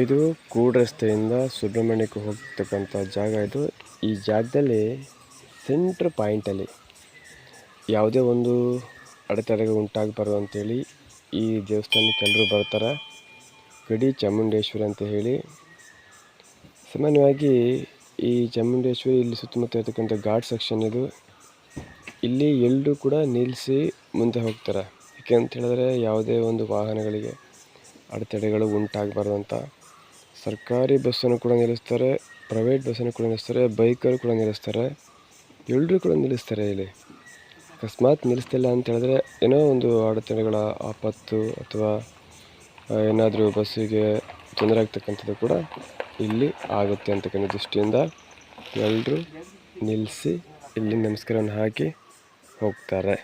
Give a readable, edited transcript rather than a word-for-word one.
ಇದು ಕೂಡ್ ರಸ್ತೆಯಿಂದ ಸುಬ್ರಹ್ಮಣ್ಯಕ್ಕೆ ಹೋಗ್ತಕ್ಕಂಥ ಜಾಗ ಇದು. ಈ ಜಾಗದಲ್ಲಿ ಸೆಂಟ್ರ್ ಪಾಯಿಂಟಲ್ಲಿ ಯಾವುದೇ ಒಂದು ಅಡೆತಡೆಗಳು ಉಂಟಾಗಬಾರ್ದು ಅಂತೇಳಿ ಈ ದೇವಸ್ಥಾನಕ್ಕೆ ಎಲ್ಲರೂ ಬರ್ತಾರೆ. ಗಡಿ ಚಾಮುಂಡೇಶ್ವರಿ ಅಂತ ಹೇಳಿ. ಸಾಮಾನ್ಯವಾಗಿ ಈ ಚಾಮುಂಡೇಶ್ವರಿ ಇಲ್ಲಿ ಸುತ್ತಮುತ್ತ ಇರತಕ್ಕಂಥ ಘಾಟ್ ಸೆಕ್ಷನ್ ಇದು. ಇಲ್ಲಿ ಎಲ್ಲರೂ ಕೂಡ ನಿಲ್ಲಿಸಿ ಮುಂದೆ ಹೋಗ್ತಾರೆ. ಯಾಕೆ ಅಂತ ಹೇಳಿದ್ರೆ ಯಾವುದೇ ಒಂದು ವಾಹನಗಳಿಗೆ ಅಡೆತಡೆಗಳು ಉಂಟಾಗಬಾರ್ದು ಅಂತ. ಸರ್ಕಾರಿ ಬಸ್ಸನ್ನು ಕೂಡ ನಿಲ್ಲಿಸ್ತಾರೆ, ಪ್ರೈವೇಟ್ ಬಸ್ಸನ್ನು ಕೂಡ ನಿಲ್ಲಿಸ್ತಾರೆ, ಬೈಕರು ಕೂಡ ನಿಲ್ಲಿಸ್ತಾರೆ, ಎಲ್ಲರೂ ಕೂಡ ನಿಲ್ಲಿಸ್ತಾರೆ. ಇಲ್ಲಿ ಅಕಸ್ಮಾತ್ ನಿಲ್ಲಿಸ್ತಿಲ್ಲ ಅಂತ ಹೇಳಿದ್ರೆ ಏನೋ ಒಂದು ಅಡೆತಡೆಗಳ ಆಪತ್ತು ಅಥವಾ ಏನಾದರೂ ಬಸ್ಸಿಗೆ ತೊಂದರೆ ಆಗ್ತಕ್ಕಂಥದ್ದು ಕೂಡ ಇಲ್ಲಿ ಆಗುತ್ತೆ ಅಂತಕ್ಕಂಥ ದೃಷ್ಟಿಯಿಂದ ಎಲ್ಲರೂ ನಿಲ್ಲಿಸಿ ಇಲ್ಲಿ ನಮಸ್ಕಾರವನ್ನು ಹಾಕಿ ಹೋಗ್ತಾರೆ.